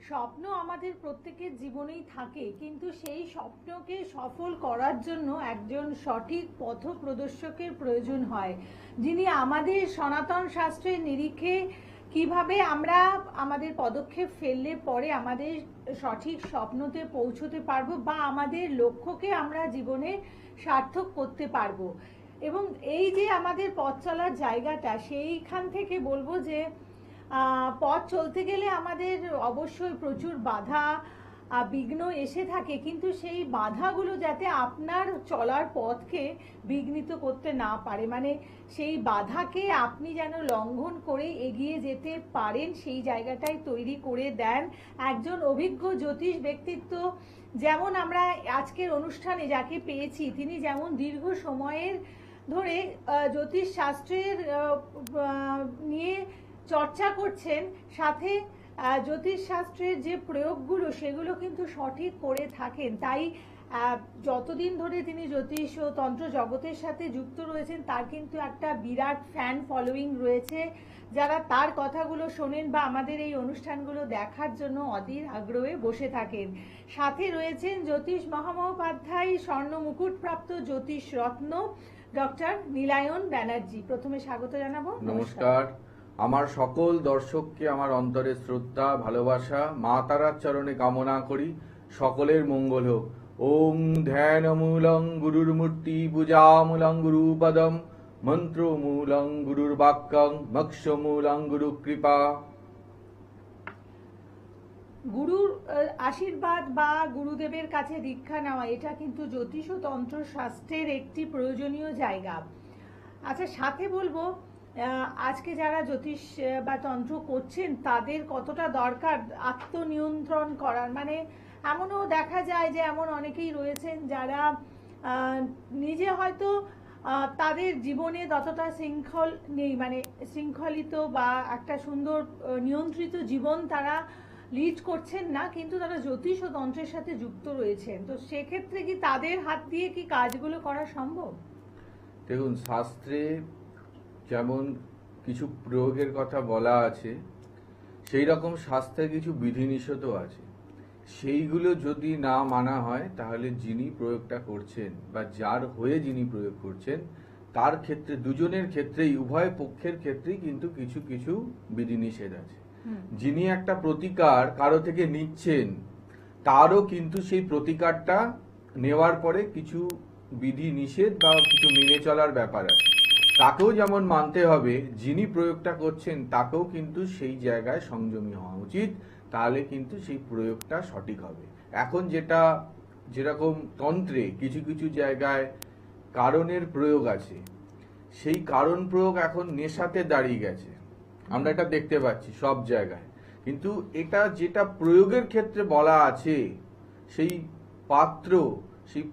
স্বপ্ন আমাদের প্রত্যেকের জীবনেই থাকে, কিন্তু সেই স্বপ্নকে সফল করার জন্য একজন সঠিক পথপ্রদর্শকের প্রয়োজন হয়, যিনি আমাদের সনাতন শাস্ত্রের নিরিখে কিভাবে আমরা আমাদের পদক্ষেপ ফেললে পরে আমাদের সঠিক স্বপ্নতে পৌঁছতে পারবো বা আমাদের লক্ষ্যকে আমরা জীবনে সার্থক করতে পারবো। এবং এই যে আমাদের পথ চলার জায়গাটা, সেইখান থেকে বলবো যে পথ চলতে গেলে আমাদের অবশ্যই প্রচুর বাধা বিঘ্ন এসে থাকে, কিন্তু সেই বাধাগুলো যাতে আপনার চলার পথকে বিঘ্নিত করতে না পারে, মানে সেই বাধাকে আপনি যেন লঙ্ঘন করে এগিয়ে যেতে পারেন, সেই জায়গাটাই তৈরি করে দেন একজন অভিজ্ঞ জ্যোতিষ ব্যক্তিত্ব। যেমন আমরা আজকের অনুষ্ঠানে যাকে পেয়েছি, তিনি যেমন দীর্ঘ সময়ের ধরে জ্যোতিষ শাস্ত্রের নিয়ে চর্চা করছেন, সাথে জ্যোতিষ শাস্ত্রের যে প্রয়োগগুলো সেগুলো কিন্তু সঠিক করে থাকেন। তাই যতদিন ধরে তিনি জ্যোতিষ ও তন্ত্র জগতের সাথে যুক্ত রয়েছেন, তার কিন্তু একটা বিরাট ফ্যান ফলোয়িং রয়েছে, যারা তার কথাগুলো শোনেন বা আমাদের এই অনুষ্ঠানগুলো দেখার জন্য অধীর আগ্রহে বসে থাকেন। সাথে রয়েছেন জ্যোতিষ মহামহোপাধ্যায়, স্বর্ণ মুকুটপ্রাপ্ত জ্যোতিষ রত্ন ডক্টর নীলায়ন ব্যানার্জি। প্রথমে স্বাগত জানাবো। নমস্কার। আমার সকল দর্শককে আমার অন্তরে শ্রদ্ধা ভালোবাসা, মা তারার চরণে কামনা করি সকলের মঙ্গল হোক। ওং ধ্যানমূলং গুরুর মূর্তি পূজামূলং গুরুপদম, মন্ত্রমূলং গুরুর বাক্যং, মোক্ষমূলং গুরু কৃপা। গুরুর আশীর্বাদ বা গুরুদেবের কাছে দীক্ষা নেওয়া, এটা কিন্তু জ্যোতিষ ও তন্ত্র শাস্ত্রের একটি প্রয়োজনীয় জায়গা। আচ্ছা, সাথে বলবো আজকে যারা জ্যোতিষ বা তন্ত্র করছেন তাদের কতটা দরকার আত্মনিয়ন্ত্রণ করার, মানে এমনও দেখা যায় যে এমন অনেকেই রয়েছেন যারা নিজে হয়তো তাদের জীবনে ততটা শৃঙ্খল নেই, মানে শৃঙ্খলিত বা একটা সুন্দর নিয়ন্ত্রিত জীবন তারা লিড করছেন না, কিন্তু তারা জ্যোতিষ ও তন্ত্রের সাথে যুক্ত রয়েছেন। তো সেক্ষেত্রে কি তাদের হাত দিয়ে কি কাজগুলো করা সম্ভব? দেখুন, শাস্ত্রে যেমন কিছু প্রয়োগের কথা বলা আছে, সেই রকম শাস্ত্রে কিছু বিধিনিষেধও আছে। সেইগুলো যদি না মানা হয়, তাহলে যিনি প্রয়োগটা করছেন বা যার হয়ে যিনি প্রয়োগ করছেন, তার ক্ষেত্রে দুজনের ক্ষেত্রেই, উভয় পক্ষের ক্ষেত্রেই কিন্তু কিছু কিছু বিধিনিষেধ আছে। যিনি একটা প্রতিকার কারো থেকে নিচ্ছেন, তারও কিন্তু সেই প্রতিকারটা নেওয়ার পরে কিছু বিধি নিষেধ বা কিছু মেনে চলার ব্যাপার আছে। তাকেও যেমন মানতে হবে, যিনি প্রয়োগটা করছেন তাকেও কিন্তু সেই জায়গায় সংযমী হওয়া উচিত, তাহলে কিন্তু সেই প্রয়োগটা সঠিক হবে। এখন যেরকম তন্ত্রে কিছু কিছু জায়গায় কারণের প্রয়োগ আছে, সেই কারণ প্রয়োগ এখন নেশাতে দাঁড়িয়ে গেছে, আমরা এটা দেখতে পাচ্ছি সব জায়গায়। কিন্তু এটা যেটা প্রয়োগের ক্ষেত্রে বলা আছে, সেই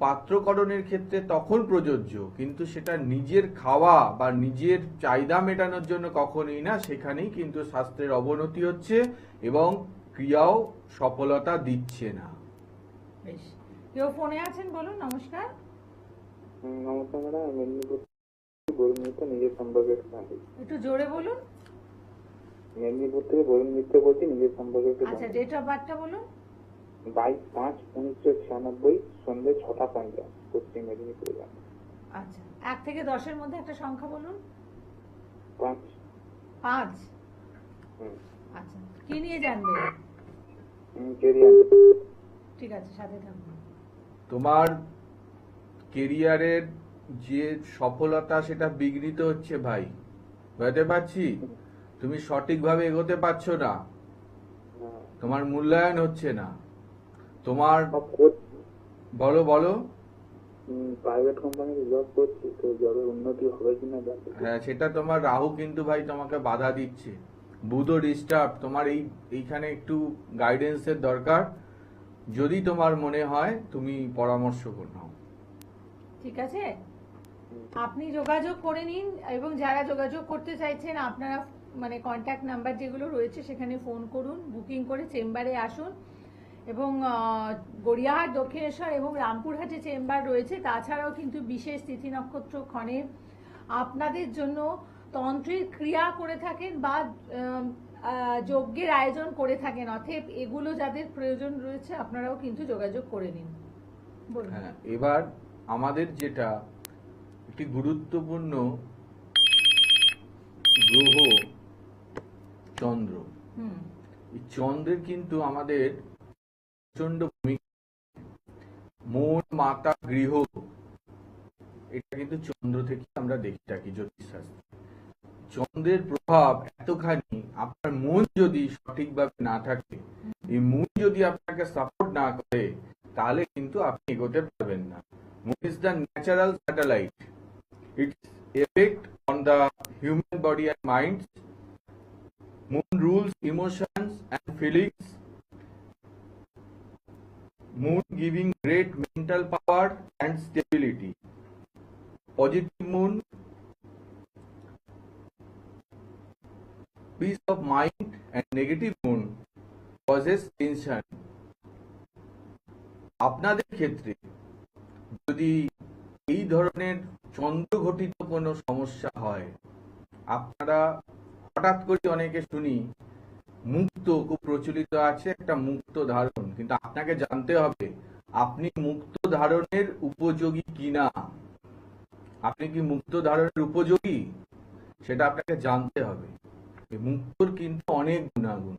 পাত্রকরণের ক্ষেত্রে তখন প্রযোজ্য, কিন্তু সেটা নিজের খাওয়া বা নিজের চাহিদা মেটানোর জন্য কখনোই না। সেখানেই কিন্তু স্বাস্থ্যের অবনতি হচ্ছে এবং ক্রিয়াও সফলতা দিচ্ছে না। বেশ, কেউ ফোনে আছেন, বলুন। নমস্কার। নমস্কার ম্যাডাম, মেদিনীপুর বরুণ মিত্র, নিজের সম্পর্কে একটু জোরে বলুন। মেদিনীপুর থেকে বরুণ মিত্র বলছি, নিজের সম্পর্কে। আচ্ছা, ডেট অফ বার্থটা বলুন। 22/5/1996, সন্ধ্যে 6:50, পশ্চিম মেদিনীপুরে। আচ্ছা, 1 থেকে 10-এর মধ্যে একটা সংখ্যা বলুন। 5। 5। আচ্ছা, কি নিয়ে জানবেন? ঠিক আছে, সাথে থাকুন। তোমার কেরিয়ারের যে সফলতা, সেটা বিঘ্নিত হচ্ছে ভাই, বুঝতে পারছি। তুমি সঠিকভাবে এগোতে পারছো না, তোমার মূল্যায়ন হচ্ছে না। তোমার বলো প্রাইভেট কোম্পানিতে জব করছি, তো জবের উন্নতি হবে কিনা। হ্যাঁ, সেটা তোমার রাহু কিন্তু ভাই তোমাকে বাধা দিচ্ছে, বুধও ডিস্টার্ব। তোমার এইখানে একটু গাইডেন্সের দরকার। যদি তোমার মনে হয়, তুমি পরামর্শ নাও। ঠিক আছে, আপনি যোগাযোগ করে নিন, এবং যারা যোগাযোগ করতে চাইছেন আপনারা মানে কন্ট্যাক্ট নাম্বার যেগুলো রয়েছে সেখানে ফোন করুন, বুকিং করে চেম্বারে আসুন। এবং গড়িয়াহাট, দক্ষিণেশ্বর এবং রামপুরহাটে চেম্বার রয়েছে। তাছাড়াও কিন্তু বিশেষ তিথি নক্ষত্র ক্ষণে আপনাদের জন্য তন্ত্রের ক্রিয়া করে থাকেন, বা যজ্ঞের আয়োজন করে থাকেন, অতএব এগুলো যাদের প্রয়োজন রয়েছে আপনারাও কিন্তু যোগাযোগ করে নিন। বলুন। হ্যাঁ, এবার আমাদের যেটা একটি গুরুত্বপূর্ণ গ্রহ চন্দ্র, হুম। এই চন্দ্রের কিন্তু আমাদের প্রচন্ড ভূমিকা। মন, মাতা, গৃহ, এটা কিন্তু চন্দ্র থেকে আমরা দেখে থাকি জ্যোতিষশাস্ত্রে। চন্দ্রের প্রভাব এতখানি, আপনার মন যদি সঠিকভাবে না থাকে, এই মন যদি আপনাকে সাপোর্ট না করে, তাহলে কিন্তু আপনি এগোতে পারবেন না। Moon is the natural satellite, it's effect on the human body and mind. Moon rules emotions and feelings, moon giving great mental power and stability. Positive moon, peace of mind, and negative moon causes tension. আপনাদের ক্ষেত্রে যদি এই ধরনের চন্দ্রঘটিত কোনো সমস্যা হয়, আপনারা হঠাৎ করে অনেকে শুনি মুক্ত খুব প্রচলিত আছে, একটা মুক্ত ধারণ, কিন্তু আপনাকে জানতে হবে আপনি মুক্ত ধারণের উপযোগী কিনা। আপনি কি মুক্ত ধারণের উপযোগী, সেটা আপনাকে জানতে হবে। এই মুক্তর কিন্তু অনেক গুণাগুণ।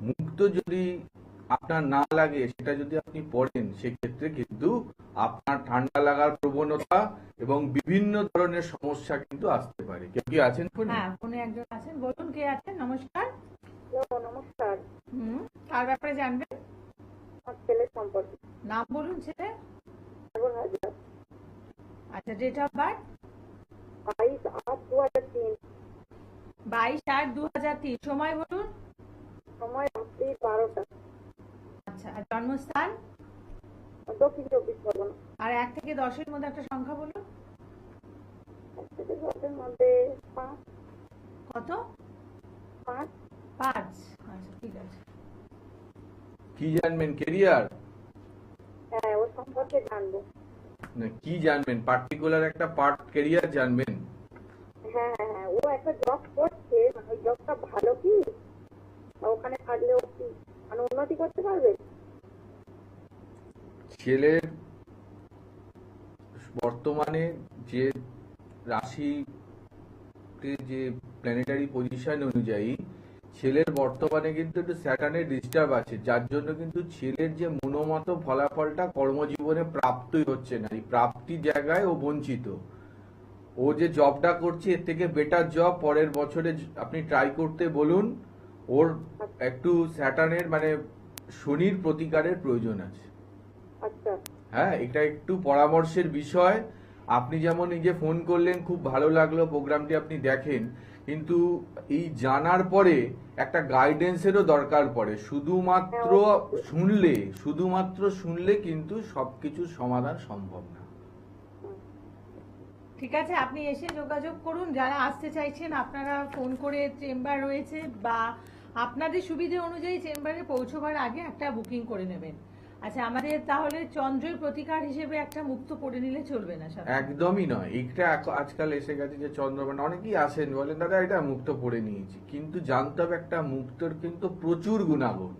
মুক্ত যদি আপনার না লাগে, সেটা যদি আপনি পড়েন, সেক্ষেত্রে কিন্তু আপনার ঠান্ডা লাগার প্রবণতা এবং বিভিন্ন ধরনের সমস্যা কিন্তু আসতে পারে। কেউ কি আছেন ফোনে? হ্যাঁ, ফোনে একজন আছেন। বলুন, কে আছেন? নমস্কার। নমস্কার। কার ব্যাপারে জানবেন? আমার ছেলের সম্পর্কে। নাম বলুন ছেলে। হাজার। আচ্ছা, ডেট অফ বার্থ? 22/8/2003। 22/8/2003। সময় বলুন। সময় রাত্রি 12টা। আচ্ছা, আর জন্মস্থান? দক্ষিণ 24 পরগনা। আর 1 থেকে 10-এর মধ্যে একটা সংখ্যা বলুন। 1 থেকে 10-এর মধ্যে 5। কত? 5। 5। আচ্ছা, ঠিক আছে। কি জানবেন? কেরিয়ার? হ্যাঁ, ওর সম্পর্কে জানবো। না, কি জানবেন? পার্টিকুলার একটা পার্ট কেরিয়ার জানবেন? হ্যাঁ, ও একটা জব করছে, মানে ওই জবটা ভালো কি, ওখানে থাকলে ও কি মানে উন্নতি করতে পারবে? ছেলের বর্তমানে যে রাশিতে যে প্ল্যানেটারি পজিশন অনুযায়ী ছেলের বর্তমানে কিন্তু একটু স্যাটার্নের ডিস্টার্ব আছে, যার জন্য কিন্তু ছেলের যে মনোমত ফলাফলটা কর্মজীবনে প্রাপ্তই হচ্ছে না। এই প্রাপ্তির জায়গায় ও বঞ্চিত। ও যে জবটা করছে, এর থেকে বেটার জব পরের বছরে আপনি ট্রাই করতে বলুন। ওর একটু স্যাটার্নের মানে শনির প্রতিকারের প্রয়োজন আছে। আচ্ছা। হ্যাঁ, এটা একটু পরামর্শের বিষয়। আপনি যেমন এই যে ফোন করলেন, খুব ভালো লাগলো, প্রোগ্রামটি আপনি দেখেন, কিন্তু এই জানার পরে একটা গাইডেন্সেরও দরকার পড়ে। শুধুমাত্র শুনলে কিন্তু সবকিছুর সমাধান সম্ভব না। ঠিক আছে, আপনি এসে যোগাযোগ করুন। যারা আসতে চাইছেন, আপনারা ফোন করে, চেম্বার রয়েছে, বা আপনাদের সুবিধে অনুযায়ী চেম্বারে পৌঁছবার আগে একটা বুকিং করে নেবেন। আচ্ছা, আমাদের তাহলে চন্দ্রের প্রতিকার হিসেবে একটা মুক্ত করে নিলে চলবে না? স্যার, একদমই নয়। এটা আজকাল এসে গেছে যে চন্দ্রবান, অনেকেই আসেন বলেন দাদা এটা মুক্ত পড়ে নিয়েছি, কিন্তু জানতে হবে একটা মুক্তর কিন্তু প্রচুর গুণাগুণ।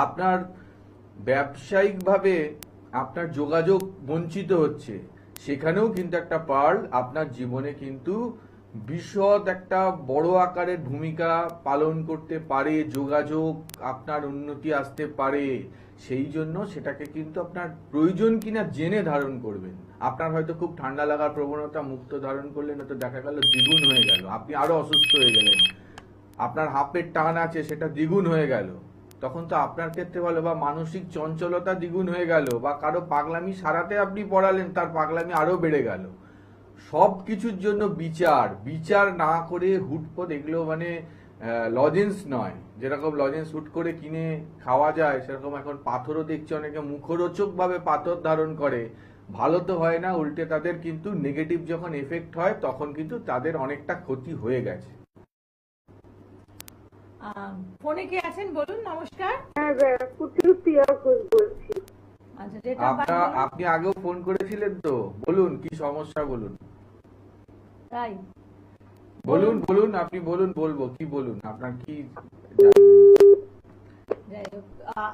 আপনার ব্যবসায়িকভাবে আপনার যোগাযোগ বঞ্চিত হচ্ছে, সেখানেও কিন্তু একটা পার্ল আপনার জীবনে কিন্তু বিশদ একটা বড় আকারের ভূমিকা পালন করতে পারে। যোগাযোগ আপনার উন্নতি আসতে পারে, সেই জন্য সেটাকে কিন্তু আপনার প্রয়োজন কিনা জেনে ধারণ করবেন। আপনার হয়তো খুব ঠান্ডা লাগার প্রবণতা, মুক্ত ধারণ করলেন, হয়তো দেখা গেল দ্বিগুণ হয়ে গেল, আপনি আরো অসুস্থ হয়ে গেলেন। আপনার হাফের টান আছে, সেটা দ্বিগুণ হয়ে গেল, তখন তো আপনার ক্ষেত্রে ভালো। বা মানসিক চঞ্চলতা দ্বিগুণ হয়ে গেল, বা কারো পাগলামি সারাতে আপনি পড়ালেন, তার পাগলামি আরো বেড়ে গেল। সব কিছুর জন্য বিচার না করে হুটপট এগুলো মানে লজেন্স নয়। যেরকম লজেন্স হুট করে কিনে খাওয়া যায়, সেরকম এখন পাথরও দেখছি অনেকে মুখরোচক ভাবে পাথর ধারণ করে, ভালো তো হয় না, উল্টে তাদের কিন্তু নেগেটিভ যখন এফেক্ট হয়, তখন কিন্তু তাদের অনেকটা ক্ষতি হয়ে গেছে। ফোনে কে আছেন বলুন। নমস্কার। বলছি। আচ্ছা, ডেট অফ বার্থ? আপনি আগেও ফোন করেছিলেন তো, বলুন কি সমস্যা বলুন। তাই বলুন বলুন, আপনি বলুন, বলবো কি, বলুন আপনার কি যাই হোক,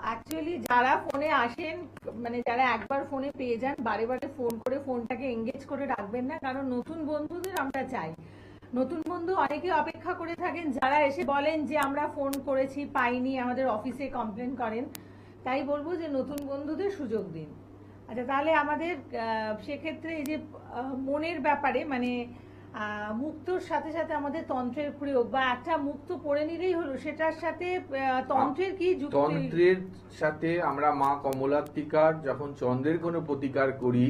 অ্যাকচুয়ালি যারা ফোনে আসেন, মানে যারা একবার ফোনে পেয়ে যান, বারে বারে ফোন করে ফোনটাকে এঙ্গেজ করে রাখবেন না, কারণ নতুন বন্ধুদের আমরা চাই। নতুন বন্ধু অনেকে অপেক্ষা করে থাকেন, যারা এসে বলেন যে আমরা ফোন করেছি পাইনি, আমাদের অফিসে কমপ্লেন করেন। তাই বলবো যে নতুন বন্ধুদের সুযোগ দিন। আচ্ছা, তাহলে আমাদের সেক্ষেত্রে এই যে মনের ব্যাপারে, মানে মুক্তর সাথে সাথে আমাদের তন্ত্রের প্রয়োগ, বা একটা মুক্ত পড়ে নিলেই হলো, সেটার সাথে তন্ত্রের কি যুক্তি? তন্ত্রের সাথে আমরা মা কমলাত্মিকার যখন চন্দ্রের কোনো প্রতিকার করি,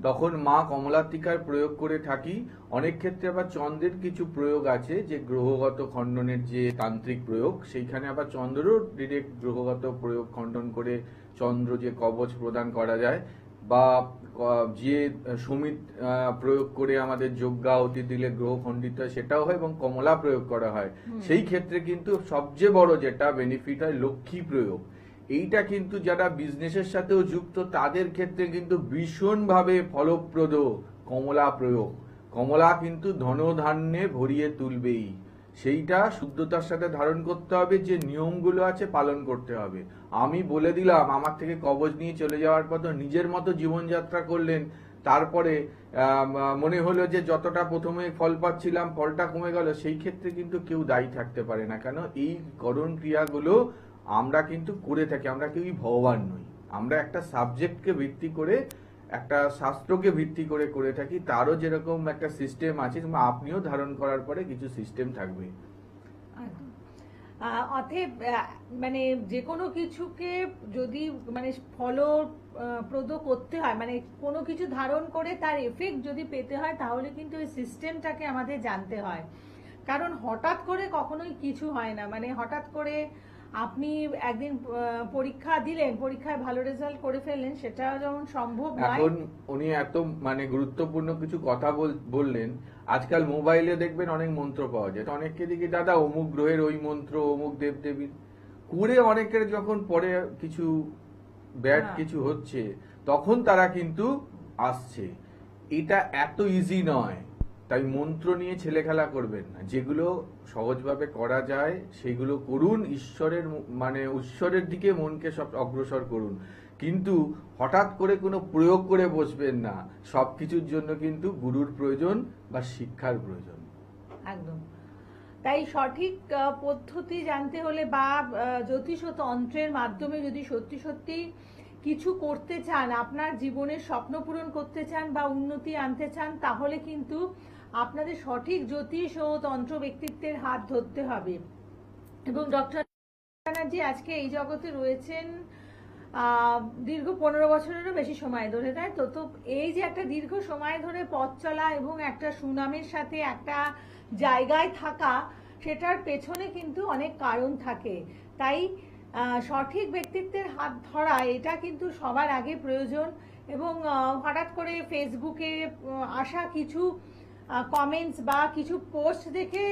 তখন মা কমলাত্মিকার প্রয়োগ করে থাকি। অনেক ক্ষেত্রে আবার চন্দ্রের কিছু প্রয়োগ আছে, যে গ্রহগত খণ্ডনের যে তান্ত্রিক প্রয়োগ, সেইখানে আবার চন্দ্রও ডিরেক্ট গ্রহগত প্রয়োগ খণ্ডন করে চন্দ্র যে কবচ প্রদান করা যায়, বা যে সমিত প্রয়োগ করে আমাদের যজ্ঞা অতি দিলে গ্রহ খণ্ডিত হয়, সেটাও হয়, এবং কমলা প্রয়োগ করা হয়। সেই ক্ষেত্রে কিন্তু সবচেয়ে বড় যেটা বেনিফিট হয় লক্ষ্মী প্রয়োগ। এইটা কিন্তু যারা বিজনেসের সাথেও যুক্ত তাদের ক্ষেত্রে কিন্তু ভীষণভাবে ফলপ্রদ কমলা প্রয়োগ। কমলা কিন্তু ধনধান্যে ভরিয়ে তুলবেই। সেইটা শুদ্ধতার সাথে ধারণ করতে হবে, যে নিয়মগুলো আছে পালন করতে হবে। আমি বলে দিলাম, আমার থেকে কবজ নিয়ে চলে যাওয়ার পর তো নিজের মতো জীবনযাত্রা করলেন, তারপরে মনে হলো যে যতটা প্রথমে ফল পাচ্ছিলাম ফলটা কমে গেল, সেই ক্ষেত্রে কিন্তু কেউ দায়ী থাকতে পারে না। কেন এই করণ ক্রিয়াগুলো আমরা কিন্তু করে থাকি, আমরা কেউই ভগবান নই। আমরা একটা সাবজেক্টকে ভিত্তি করে, একটা শাস্ত্রকে ভিত্তি করে করে থাকি। তারও যেরকম একটা সিস্টেম আছে, আপনিও ধারণ করার পরে কিছু সিস্টেম থাকবে। অতএব মানে যে কোনো কিছুকে যদি মানে ফলপ্রদ করতে হয়, মানে কোনো কিছু ধারণ করে তার এফেক্ট যদি পেতে হয়, তাহলে কিন্তু এই সিস্টেমটাকে আমাদের জানতে হয়। কারণ হঠাৎ করে কখনোই কিছু হয় না। মানে হঠাৎ করে আপনি একদিন পরীক্ষা দিলেন, পরীক্ষায় ভালো রেজাল্ট করে ফেললেন, সেটা যেমন সম্ভব নয়। এখন উনি এত মানে গুরুত্বপূর্ণ কিছু কথা বললেন। আজকাল মোবাইলে দেখবেন অনেক মন্ত্র পাওয়া যায়, তো অনেককে দেখি দাদা অমুক গ্রহের ওই মন্ত্র, অমুক দেবদেবীর করে, অনেকের যখন পরে কিছু ব্যাড কিছু হচ্ছে, তখন তারা কিন্তু আসছে। এটা এত ইজি নয়। তাই মন্ত্র নিয়ে ছেলে খেলা করবেন না। যেগুলো সহজভাবে করা যায় সেগুলো করুন। ঈশ্বরের মানে ঈশ্বরের দিকে মনকে সব অগ্রসর করুন, কিন্তু হঠাৎ করে কোনো প্রয়োগ করে বসবেন না। সবকিছুর জন্য কিন্তু গুরুর প্রয়োজন বা শিক্ষার প্রয়োজন। একদম তাই। সঠিক পদ্ধতি জানতে হলে, বা জ্যোতিষ ও তন্ত্রের মাধ্যমে যদি সত্যি সত্যি কিছু করতে চান, আপনার জীবনের স্বপ্ন পূরণ করতে চান বা উন্নতি আনতে চান, তাহলে কিন্তু আপনাদের সঠিক জ্যোতিষ ও তন্ত্র ব্যক্তিত্বের হাত ধরতে হবে। এবং ডক্টর ব্যানার্জি আজকে এই জগতে রয়েছেন দীর্ঘ 15 বছরেরও বেশি সময় ধরে, তাই তো? তো এই যে একটা দীর্ঘ সময় ধরে পথ চলা এবং একটা সুনামের সাথে একটা জায়গায় থাকা, সেটার পেছনে কিন্তু অনেক কারণ থাকে। তাই সঠিক ব্যক্তিত্বের হাত ধরা, এটা কিন্তু সবার আগে প্রয়োজন। এবং হঠাৎ করে ফেসবুকে আসা কিছু কমেন্টস বা কিছু পোস্ট দেখে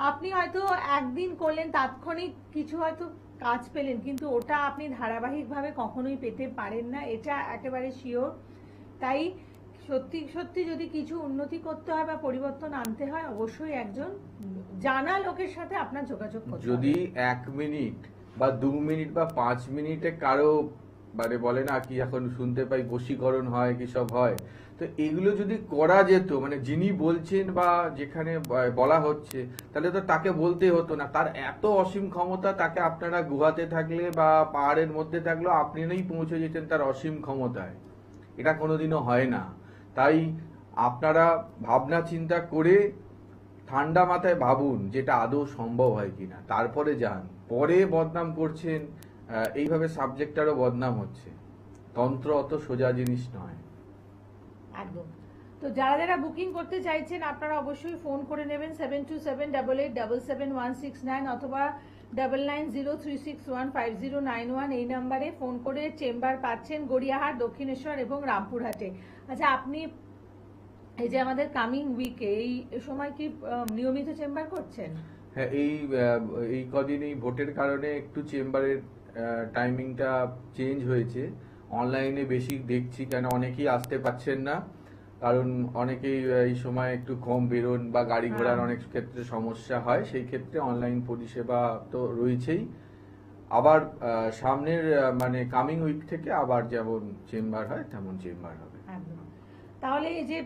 আপনি হয়তো একদিন করলেন, তাৎক্ষণিক কিছু হয়তো কাজ পেলেন, কিন্তু ওটা আপনি ধারাবাহিকভাবে কখনোই পেতে পারেন না, এটা একেবারে শিওর। তাই সত্যি সত্যি যদি কিছু উন্নতি করতে হয় বা পরিবর্তন আনতে হয়, অবশ্যই একজন জানা লোকের সাথে আপনার যোগাযোগ করতে হবে। যদি 1 মিনিট বা 2 মিনিট বা 5 মিনিটে কারো মানে বলে না কি, এখন শুনতে পাই বশীকরণ হয়, কি সব হয়, তো এগুলো যদি করা যেত, মানে যিনি বলছেন বা যেখানে বলা হচ্ছে, তাহলে তো তাকে বলতে হতো না। তার এত অসীম ক্ষমতা, তাকে আপনারা গুহাতে থাকলে বা পাহাড়ের মধ্যে থাকলেও আপনি নেই পৌঁছে যেতেন তার অসীম ক্ষমতায়। এটা কোনোদিনও হয় না। তাই আপনারা ভাবনা চিন্তা করে ঠান্ডা মাথায় ভাবুন যেটা আদৌ সম্ভব হয় কিনা, তারপরে যান। পরে বদনাম করছেন, এইভাবে সাবজেক্টটারও বদনাম হচ্ছে। তন্ত্র অত সোজা জিনিস নয়। একদম। তো যারা যারা বুকিং করতে চাইছেন, আপনারা অবশ্যই ফোন করে নেবেন 7278877169 অথবা 9903615091 এই নাম্বারে ফোন করে চেম্বার পাচ্ছেন গড়িয়াহাট, দক্ষিণেশ্বর এবং রামপুরহাটে। আচ্ছা, আপনি এই যে আমাদের কামিং উইকে এই সময় কি নিয়মিত চেম্বার করছেন? হ্যাঁ, এই কদিন এই ভোটের কারণে একটু চেম্বারের টাইমিংটা চেঞ্জ হয়েছে। অনলাইনে বেশি দেখছি, কেন অনেকেই আসতে পারছেন না। কারণ অনেকেই এই সময় একটু কম বেরোন বা গাড়ি ঘোড়ার হ্যাঁ। অনেক ক্ষেত্রে সমস্যা হয়, সেই ক্ষেত্রে অনলাইন পরিষেবা তো রয়েছেই। আবার সামনের মানে কামিং উইক থেকে আবার যেমন চেম্বার হয় তেমন চেম্বার হবে। একদম। তাহলে এই যে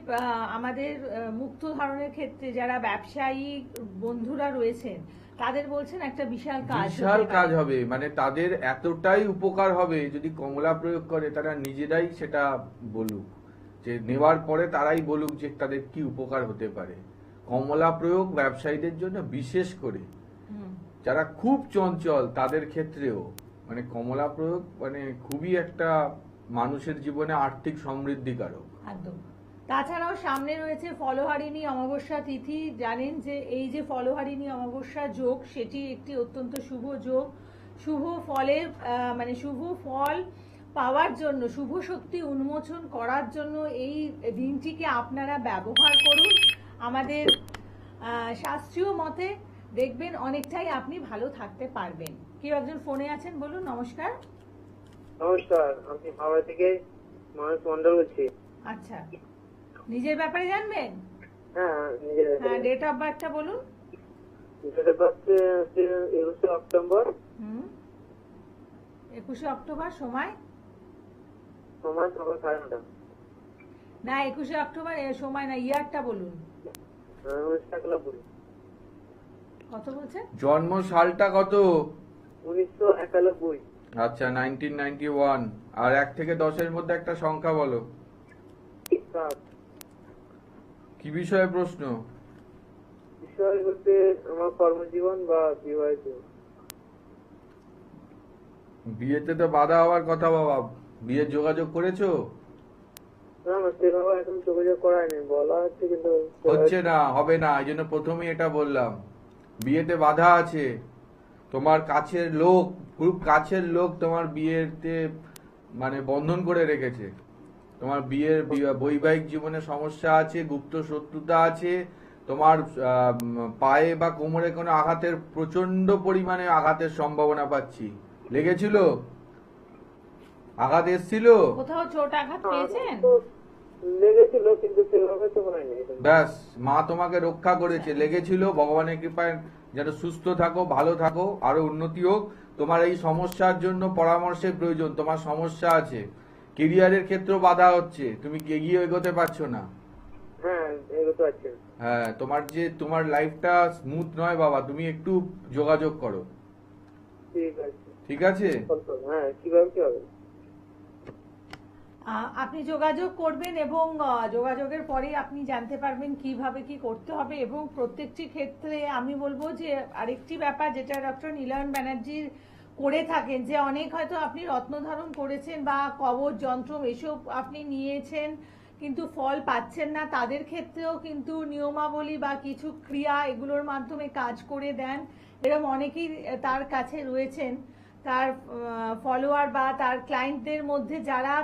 আমাদের মুক্ত ধারণের ক্ষেত্রে যারা ব্যবসায়ী বন্ধুরা রয়েছেন তাদের বলছেন একটা বিশাল কাজ বিশাল হতে কাজ পারে। হবে, মানে তাদের এতটাই উপকার হবে যদি কমলা প্রয়োগ করে, তারা নিজেরাই সেটা বলুক, যে নেওয়ার পরে তারাই বলুক যে তাদের কি উপকার হতে পারে। কমলা প্রয়োগ ব্যবসায়ীদের জন্য বিশেষ করে, হুম। যারা খুব চঞ্চল তাদের ক্ষেত্রেও মানে কমলা প্রয়োগ মানে খুবই একটা মানুষের জীবনে আর্থিক সমৃদ্ধিকারক। একদম। তাছাড়াও সামনে রয়েছে ফলহারিণী অমাবস্যা তিথি। জানেন যে এই যে ফলহারিণী অমাবস্যা যোগ, সেটি একটি অত্যন্ত শুভ যোগ। শুভ ফলের মানে শুভ ফল পাওয়ার জন্য, শুভ শক্তি উন্মোচন করার জন্য এই দিনটিকে আপনারা ব্যবহার করুন। আমাদের শাস্ত্রীয় মতে দেখবেন অনেকটাই আপনি ভালো থাকতে পারবেন। কেউ একজন ফোনে আছেন, বলুন। নমস্কার। নমস্কার, আমি হাওড়া থেকে মানুষ মন্ডল বলছি। আচ্ছা, নিজের ব্যাপারে জানবেন? হ্যাঁ, নিজের হ্যাঁ, ডেট অফ বার্থটা বলুন। Date of birth 21 October, 21 October. সময়? সময় সকাল 9:30। না, 21 অক্টোবর সময় না, ইয়ারটা বলুন। 1991। কত বলছেন? জন্ম সালটা কত? 1991। আচ্ছা, 1991। আর 1 থেকে 10-এর মধ্যে একটা সংখ্যা বলো। 7। কি বিষয়ে প্রশ্ন? বিষয় বলতে আমার কর্মজীবন বা বিবাহিত। বিয়েতে তো বাধা হওয়ার কথা বাবা, বিয়ের যোগাযোগ করেছো? না না, সেভাবে এখন যোগাযোগ করা হয়নি, বলা হচ্ছে কিন্তু হচ্ছে না, হবে না, এই জন্য প্রথমেই এটা বললাম। বিয়েতে বাধা আছে, তোমার কাছের লোক, খুব কাছের লোক তোমার বিয়েতে মানে বন্ধন করে রেখেছে। তোমার বিয়ের বৈবাহিক জীবনে সমস্যা আছে, গুপ্ত শত্রুতা আছে, তোমার পায়ে বা কোমরে কোনো আঘাতের প্রচন্ড পরিমাণে আঘাতের সম্ভাবনা পাচ্ছি। লেগেছিল? আঘাত এসছিল? কোথাও চোট আঘাত পেয়েছেন? লেগেছিল কিন্তু সেভাবে তো হয়নি। ব্যাস, মা তোমাকে রক্ষা করেছে। লেগেছিল, ভগবানের কৃপায় যেন সুস্থ থাকো, ভালো থাকো, আরো উন্নতি হোক। তোমার এই সমস্যার জন্য পরামর্শের প্রয়োজন, তোমার সমস্যা আছে, কেরিয়ারের ক্ষেত্রেও বাধা হচ্ছে, তুমি এগিয়ে এগোতে পারছো না। হ্যাঁ, এগোতে পারছি না। হ্যাঁ, তোমার লাইফটা স্মুথ নয় বাবা, তুমি একটু যোগাযোগ করো। ঠিক আছে। ঠিক আছে? হ্যাঁ, কিভাবে কি হবে? আপনি যোগাযোগ করবেন এবং যোগাযোগের পরে আপনি জানতে পারবেন কিভাবে কি করতে হবে। এবং প্রত্যেকটি ক্ষেত্রে আমি বলবো যে আরেকটি ব্যাপার যেটা ডক্টর নীলায়ন ব্যানার্জির করে থাকেন, যে অনেক হয়তো আপনি রত্নধারণ করেছেন বা কবচ যন্ত্র এসব আপনি নিয়েছেন কিন্তু ফল পাচ্ছেন না, তাদের ক্ষেত্রেও কিন্তু নিয়মাবলী বা কিছু ক্রিয়া এগুলোর মাধ্যমে কাজ করে দেন। এরকম অনেকেই তার কাছে রয়েছেন, তার ফলোয়ার বা তার ক্লায়েন্টদের মধ্যে যারা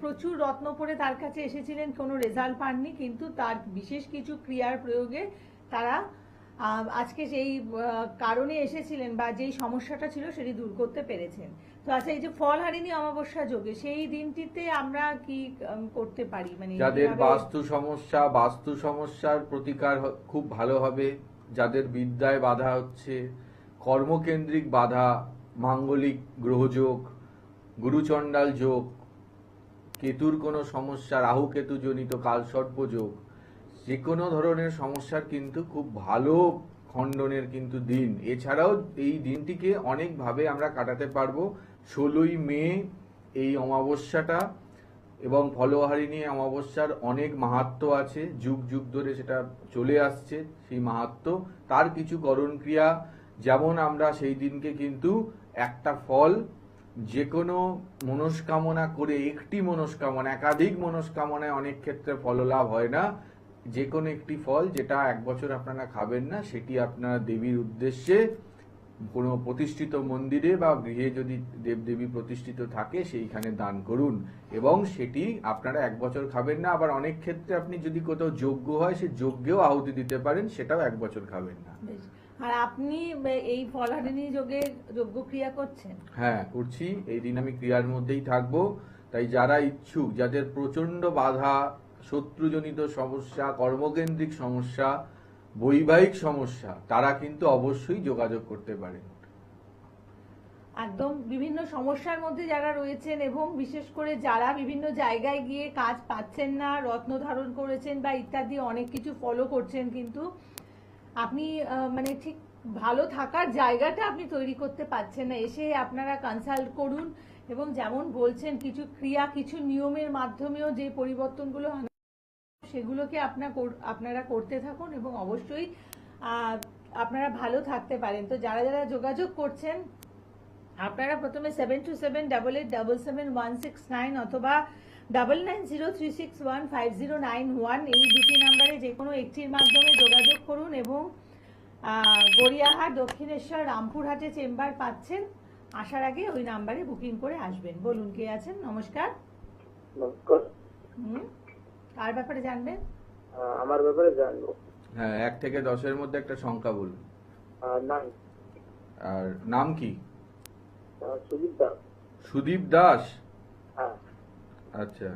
প্রচুর রত্ন পরে তার কাছে এসেছিলেন, কোনো রেজাল্ট পাননি, কিন্তু তার বিশেষ কিছু ক্রিয়ার প্রয়োগে তারা আজকে যেই কারণে এসেছিলেন বা যেই সমস্যাটা ছিল সেটি দূর করতে পেরেছেন। তো আচ্ছা, এই যে ফলহারিণী অমাবস্যা যোগে সেই দিনটিতে আমরা কি করতে পারি? মানে যাদের কিভাবে- বাস্তু সমস্যার প্রতিকার খুব ভালো হবে। যাদের বিদ্যায় বাধা হচ্ছে, কর্মকেন্দ্রিক বাধা, মাঙ্গলিক গ্রহযোগ, গুরুচণ্ডাল যোগ, কেতুর কোনো সমস্যা, রাহু কেতু জনিত কালসর্প যোগ, যে কোনো ধরনের সমস্যার কিন্তু খুব ভালো খণ্ডনের কিন্তু দিন। এছাড়াও এই দিনটিকে অনেকভাবে আমরা কাটাতে পারবো। 16ই মে এই অমাবস্যাটা, এবং ফলহারিণী অমাবস্যার অনেক মাহাত্ম্য আছে, যুগ যুগ ধরে সেটা চলে আসছে সেই মাহাত্ম্য। তার কিছু করণ ক্রিয়া, যেমন আমরা সেই দিনকে কিন্তু একটা ফল, যে কোনো মনস্কামনা করে, একটি মনস্কামনা, একাধিক মনস্কামনায় অনেক ক্ষেত্রে ফললাভ হয় না, যে কোনো একটি ফল যেটা 1 বছর আপনারা খাবেন না, সেটি আপনারা দেবীর উদ্দেশ্যে কোনো প্রতিষ্ঠিত মন্দিরে বা গৃহে যদি দেবদেবী প্রতিষ্ঠিত থাকে সেইখানে দান করুন, এবং সেটি আপনারা 1 বছর খাবেন না। আবার অনেক ক্ষেত্রে আপনি যদি কোথাও যজ্ঞ হয় সে যজ্ঞেও আহুতি দিতে পারেন, সেটাও 1 বছর খাবেন না। বেশ। আর আপনি এই ফলহারিণী যোগে যজ্ঞ ক্রিয়া করছেন? হ্যাঁ, করছি। এই দিন আমি ক্রিয়ার মধ্যেই থাকবো। তাই যারা ইচ্ছুক, যাদের প্রচন্ড বাধা, শত্রুজনিত সমস্যা, কর্মকেন্দ্রিক সমস্যা, বৈবাহিক সমস্যা, তারা কিন্তু অবশ্যই যোগাযোগ করতে পারেন। একদম বিভিন্ন সমস্যার মধ্যে যারা রয়েছেন এবং বিশেষ করে যারা বিভিন্ন জায়গায় গিয়ে কাজ পাচ্ছেন না, রত্ন ধারণ করেছেন বা ইত্যাদি অনেক কিছু ফলো করছেন, কিন্তু আপনি মানে ঠিক ভালো থাকার জায়গাটা আপনি তৈরি করতে পারছেন না, এসে আপনারা কনসাল্ট করুন এবং যেমন বলছেন কিছু ক্রিয়া, কিছু নিয়মের মাধ্যমেও যে পরিবর্তনগুলো সেগুলোকে আপনারা করতে থাকুন এবং অবশ্যই আপনারা ভালো থাকতে পারেন। তো যারা যারা যোগাযোগ করছেন আপনারা প্রথমে 7278877169 অথবা 9903615091 এই দুটি নাম্বারে যে কোনো একটির মাধ্যমে যোগাযোগ করুন এবং গড়িয়াহাট, দক্ষিণেশ্বর, রামপুরহাটে চেম্বার পাচ্ছেন। আসার আগে ওই নাম্বারে বুকিং করে আসবেন। বলুন কে আছেন? নমস্কার। নমস্কার। কার ব্যাপারে জানবেন? আমার ব্যাপারে জানবো। হ্যাঁ, 1 থেকে 10-এর মধ্যে একটা সংখ্যা বলুন। নাম? আর নাম কি? সুদীপ দাস। সুদীপ দাস? হ্যাঁ। আচ্ছা,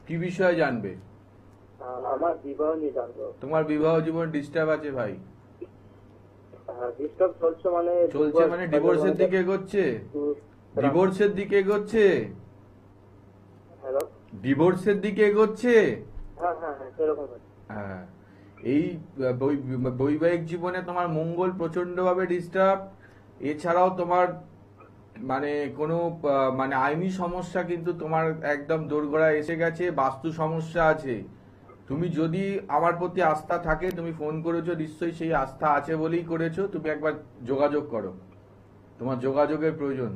কি বিষয়ে জানবে? আমার বিবাহ নিয়ে জানবো। তোমার বিবাহ জীবন ডিস্টার্ব আছে ভাই? ডিস্টার্ব চলছে মানে ডিভোর্সের দিকে এগোচ্ছে? ডিভোর্সের দিকে এগোচ্ছে? হ্যালো? ডিভোর্সের দিকে এগোচ্ছে? হ্যাঁ হ্যাঁ হ্যাঁ, সেরকম। হ্যাঁ, এই বৈবাহিক জীবনে তোমার মঙ্গল প্রচন্ডভাবে ডিস্টার্ব। এছাড়াও তোমার মানে কোনো মানে আইনি সমস্যা কিন্তু তোমার একদম দোরগোড়ায় এসে গেছে, বাস্তু সমস্যা আছে। তুমি যদি আমার প্রতি আস্থা থাকে, তুমি ফোন করেছো, নিশ্চয়ই সেই আস্থা আছে বলেই করেছো। তুমি একবার যোগাযোগ করো, তোমার যোগাযোগের প্রয়োজন,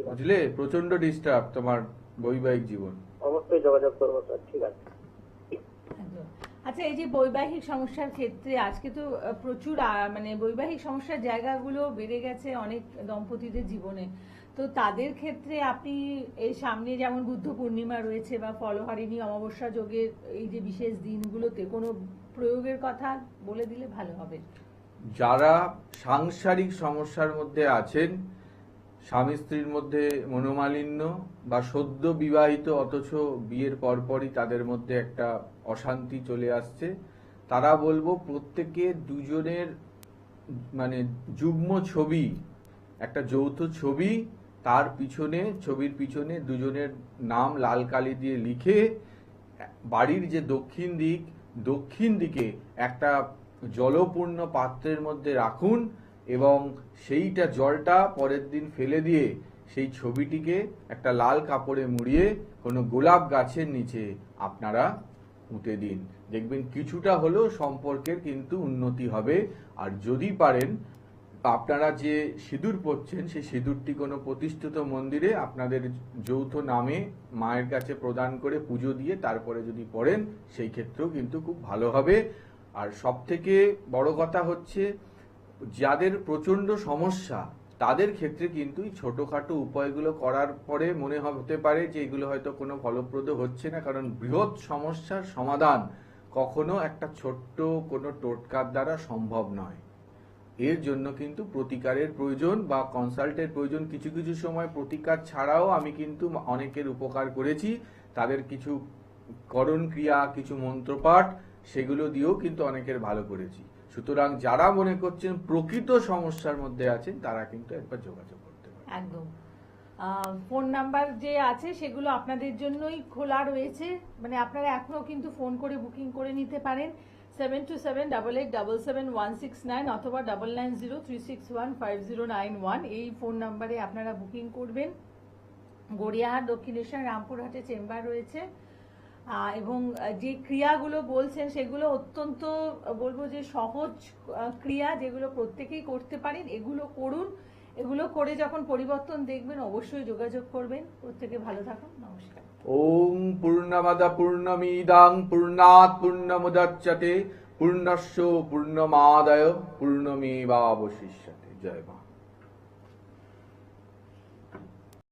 বুঝলে? প্রচন্ড ডিস্টার্ব তোমার বৈবাহিক জীবন। অবশ্যই যোগাযোগ করবো স্যার, ঠিক আছে। আচ্ছা, এই যে বৈবাহিক সমস্যার ক্ষেত্রে আজকে তো প্রচুর মানে বৈবাহিক সমস্যার জায়গাগুলো বেড়ে গেছে অনেক দম্পতিদের জীবনে। তো তাদের ক্ষেত্রে আপনি এই সামনে যেমন বুদ্ধ পূর্ণিমা রয়েছে বা ফলহারিণী অমাবস্যা যোগের এই যে বিশেষ দিনগুলোতে কোনো প্রয়োগের কথা বলে দিলে ভালো হবে। যারা সাংসারিক সমস্যার মধ্যে আছেন, স্বামী স্ত্রীর মধ্যে মনোমালিন্য বা সদ্য বিবাহিত অথচ বিয়ের পরপরই তাদের মধ্যে একটা অশান্তি চলে আসছে, তারা বলবো প্রত্যেকে দুজনের মানে যুগ্ম ছবি, একটা যৌথ ছবি, তার পিছনে, ছবির পিছনে দুজনের নাম লাল কালি দিয়ে লিখে বাড়ির যে দক্ষিণ দিকে একটা জলপূর্ণ পাত্রের মধ্যে রাখুন এবং সেইটা জলটা পরের দিন ফেলে দিয়ে সেই ছবিটিকে একটা লাল কাপড়ে মুড়িয়ে কোনো গোলাপ গাছের নিচে আপনারা পুঁতে দিন। দেখবেন কিছুটা হলেও সম্পর্কের কিন্তু উন্নতি হবে। আর যদি পারেন আপনারা যে সিঁদুর পরছেন সেই সিঁদুরটি কোনো প্রতিষ্ঠিত মন্দিরে আপনাদের যৌথ নামে মায়ের কাছে প্রদান করে পুজো দিয়ে তারপরে যদি পড়েন, সেই ক্ষেত্রেও কিন্তু খুব ভালো হবে। আর সব থেকে বড় কথা হচ্ছে, যাদের প্রচন্ড সমস্যা তাদের ক্ষেত্রে কিন্তু এই ছোটখাটো উপায়গুলো করার পরে মনে হতে পারে যে এগুলো হয়তো কোনো ফলপ্রদ হচ্ছে না, কারণ বৃহৎ সমস্যার সমাধান কখনো একটা ছোট্ট কোনো টোটকার দ্বারা সম্ভব নয়। এর জন্য কিন্তু প্রতিকারের প্রয়োজন বা কনসাল্টের প্রয়োজন। কিছু কিছু সময় প্রতিকার ছাড়াও আমি কিন্তু অনেকের উপকার করেছি, তাদের কিছু করণ ক্রিয়া, কিছু মন্ত্রপাঠ, সেগুলো দিয়েও কিন্তু অনেকের ভালো করেছি। সুতরাং যারা মনে করছেন প্রকৃত সমস্যার মধ্যে আছেন তারা কিন্তু একবার যোগাযোগ করতে পারেন। একদম। ফোন নাম্বার যে আছে সেগুলো আপনাদের জন্যই খোলা রয়েছে, মানে আপনারা এখনো কিন্তু ফোন করে বুকিং করে নিতে পারেন 7278877169 অথবা 9903615091 এই ফোন নাম্বারে আপনারা বুকিং করবেন। গড়িয়াহাট, দক্ষিণেশ্বর, রামপুরহাটে চেম্বার রয়েছে এবং যে ক্রিয়াগুলো বলছেন সেগুলো অত্যন্ত বলবো যে সহজ ক্রিয়া, যেগুলো প্রত্যেকেই করতে পারেন। এগুলো করুন, এগুলো করে যখন পরিবর্তন দেখবেন অবশ্যই যোগাযোগ করবেন। প্রত্যেকে ভালো থাকুন, নমস্কার। ওম পূর্ণমদ পূর্ণমিদাং পূর্ণাৎ পূর্ণমুদচ্যতে পূর্ণস্য পূর্ণমাদায় পূর্ণমেবাবশিষ্যতে। জয় মা।